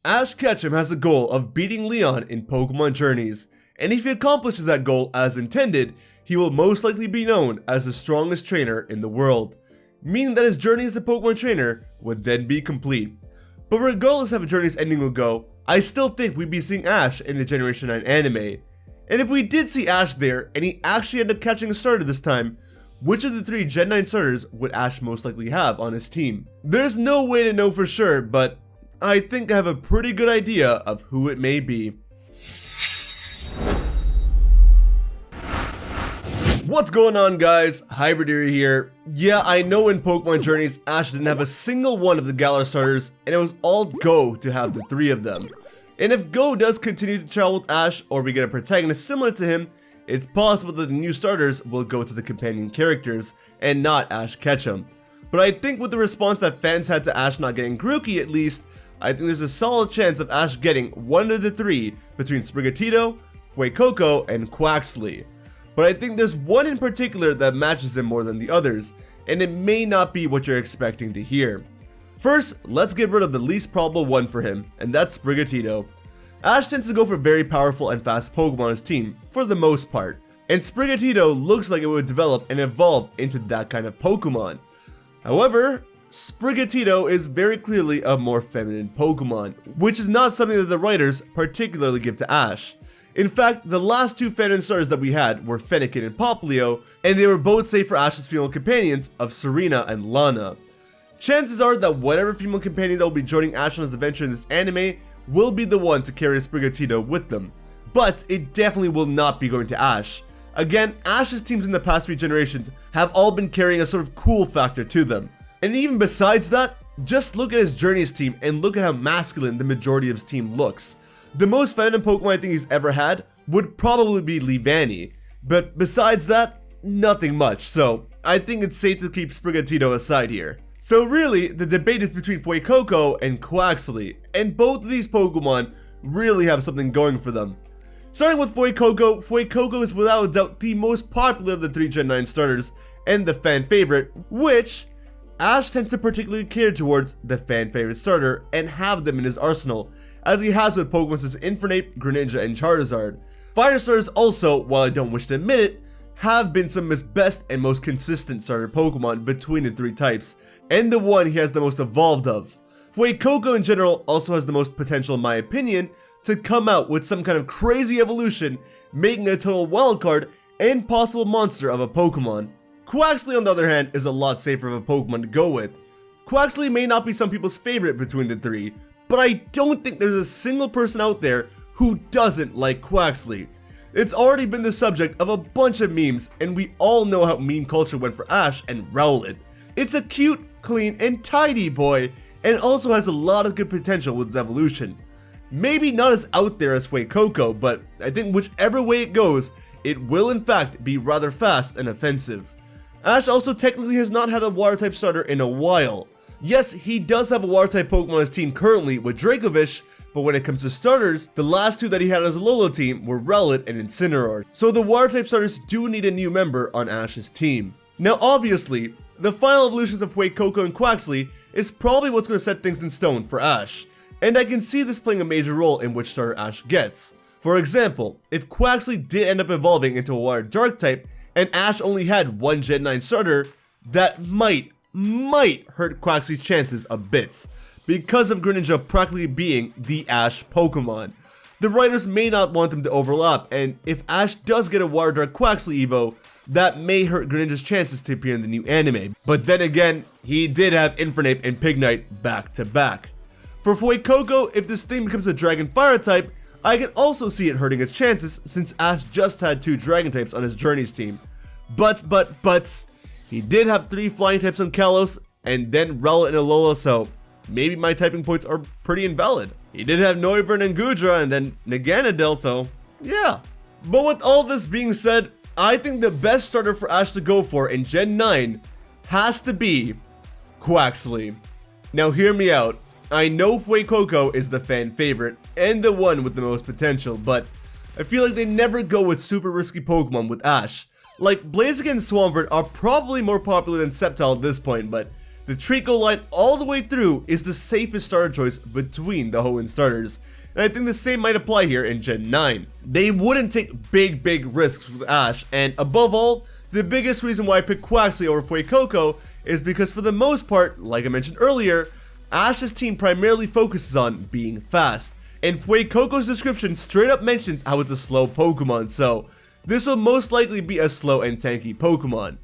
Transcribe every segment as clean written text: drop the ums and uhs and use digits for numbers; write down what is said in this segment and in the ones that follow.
Ash Ketchum has a goal of beating Leon in Pokemon Journeys, and if he accomplishes that goal as intended, he will most likely be known as the strongest trainer in the world, meaning that his journey as a Pokemon trainer would then be complete. But regardless of how Journey's ending will go, I still think we'd be seeing Ash in the Generation 9 anime. And if we did see Ash there, and he actually ended up catching a starter this time, which of the 3 Gen 9 starters would Ash most likely have on his team? There's no way to know for sure, but I think I have a pretty good idea of who it may be. What's going on, guys? HybridHero here. Yeah, I know in Pokemon Journeys, Ash didn't have a single one of the Galar starters, and it was all Go to have the 3 of them. And if Go does continue to travel with Ash, or we get a protagonist similar to him, it's possible that the new starters will go to the companion characters, and not Ash Ketchum. But I think with the response that fans had to Ash not getting Grookey at least, I think there's a solid chance of Ash getting one of the 3 between Sprigatito, Fuecoco, and Quaxly. But I think there's one in particular that matches him more than the others, and it may not be what you're expecting to hear. First, let's get rid of the least probable one for him, and that's Sprigatito. Ash tends to go for very powerful and fast Pokemon on his team, for the most part, and Sprigatito looks like it would develop and evolve into that kind of Pokemon. However, Sprigatito is very clearly a more feminine Pokemon, which is not something that the writers particularly give to Ash. In fact, the last 2 feminine starters that we had were Fennekin and Popplio, and they were both safe for Ash's female companions of Serena and Lana. Chances are that whatever female companion that will be joining Ash on his adventure in this anime will be the one to carry Sprigatito with them, but it definitely will not be going to Ash. Again, Ash's teams in the past 3 generations have all been carrying a sort of cool factor to them. And even besides that, just look at his Journeys team and look at how masculine the majority of his team looks. The most feminine Pokemon I think he's ever had would probably be Leavanny, but besides that, nothing much, so I think it's safe to keep Sprigatito aside here. So really, the debate is between Fuecoco and Quaxly, and both of these Pokemon really have something going for them. Starting with Fuecoco, Fuecoco is without a doubt the most popular of the 3 Gen 9 starters, and the fan favorite, which Ash tends to particularly cater towards the fan favorite starter and have them in his arsenal, as he has with Pokemon such as Infernape, Greninja, and Charizard. Fire starters also, while I don't wish to admit it, have been some of his best and most consistent starter Pokemon between the 3 types, and the one he has the most evolved of. Fuecoco in general also has the most potential in my opinion to come out with some kind of crazy evolution, making it a total wildcard and possible monster of a Pokemon. Quaxly on the other hand is a lot safer of a Pokemon to go with. Quaxly may not be some people's favorite between the 3, but I don't think there's a single person out there who doesn't like Quaxly. It's already been the subject of a bunch of memes, and we all know how meme culture went for Ash and Rowlet. It's a cute, clean, and tidy boy, and also has a lot of good potential with its evolution. Maybe not as out there as Fuecoco, but I think whichever way it goes, it will in fact be rather fast and offensive. Ash also technically has not had a Water-type starter in a while. Yes, he does have a Water-type Pokemon on his team currently with Dracovish, but when it comes to starters, the last 2 that he had as a Lolo team were Rowlet and Incineroar, so the Water-type starters do need a new member on Ash's team. Now obviously, the final evolutions of Fuecoco and Quaxly is probably what's going to set things in stone for Ash, and I can see this playing a major role in which starter Ash gets. For example, if Quaxly did end up evolving into a Water-Dark type, and Ash only had 1 Gen 9 starter, that might hurt Quaxly's chances a bit, because of Greninja practically being the Ash Pokemon. The writers may not want them to overlap, and if Ash does get a Water-Dark Quaxly Evo, that may hurt Greninja's chances to appear in the new anime. But then again, he did have Infernape and Pignite back to back. For Fuecoco, if this thing becomes a Dragon Fire type, I can also see it hurting its chances since Ash just had 2 Dragon types on his Journeys team. But, he did have 3 Flying types on Kalos, and then Rowlet and Alola, so maybe my typing points are pretty invalid. He did have Noivern and Goodra, and then Naganadel, so yeah. But with all this being said, I think the best starter for Ash to go for in Gen 9 has to be Quaxly. Now hear me out. I know Fuecoco is the fan favorite and the one with the most potential, but I feel like they never go with super risky Pokemon with Ash. Like, Blaziken and Swampert are probably more popular than Sceptile at this point, but the Trico line all the way through is the safest starter choice between the Hoenn starters. And I think the same might apply here in Gen 9. They wouldn't take big risks with Ash, and above all, the biggest reason why I picked Quaxly over Fuecoco is because for the most part, like I mentioned earlier, Ash's team primarily focuses on being fast. And Fuecoco's description straight up mentions how it's a slow Pokemon, so this will most likely be a slow and tanky Pokemon.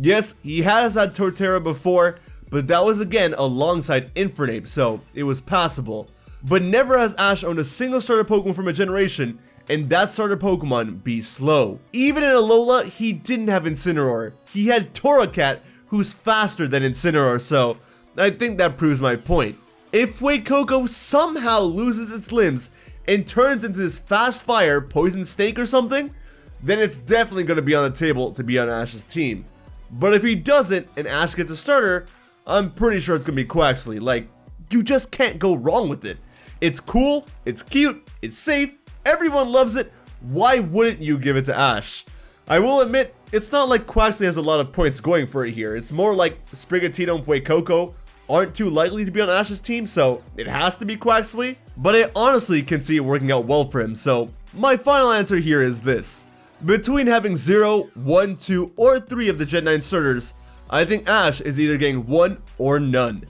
Yes, he has had Torterra before, but that was again alongside Infernape, so it was passable. But never has Ash owned a single starter Pokemon from a generation, and that starter Pokemon be slow. Even in Alola, he didn't have Incineroar. He had Torracat, who's faster than Incineroar, so I think that proves my point. If Fuecoco somehow loses its limbs and turns into this fast fire poison snake or something, then it's definitely going to be on the table to be on Ash's team. But if he doesn't and Ash gets a starter, I'm pretty sure it's going to be Quaxly. Like, you just can't go wrong with it. It's cool, it's cute, it's safe, everyone loves it. Why wouldn't you give it to Ash? I will admit, it's not like Quaxly has a lot of points going for it here. It's more like Sprigatito and Fuecoco aren't too likely to be on Ash's team, so it has to be Quaxly. But I honestly can see it working out well for him, so my final answer here is this. Between having 0, 1, 2, or 3 of the Gen 9 starters, I think Ash is either getting 1 or none.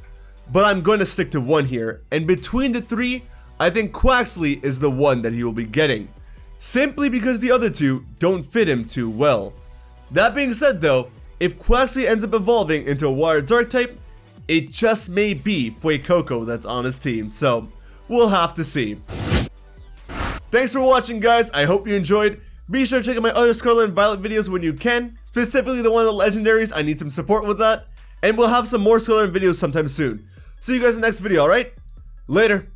But I'm going to stick to 1 here, and between the 3, I think Quaxly is the one that he will be getting. Simply because the other 2 don't fit him too well. That being said though, if Quaxly ends up evolving into a Water Dark type, it just may be Fuecoco that's on his team, so we'll have to see. Thanks for watching guys, I hope you enjoyed. Be sure to check out my other Scarlet and Violet videos when you can, specifically the one of the legendaries. I need some support with that. And we'll have some more Scarlet videos sometime soon. See you guys in the next video, alright? Later.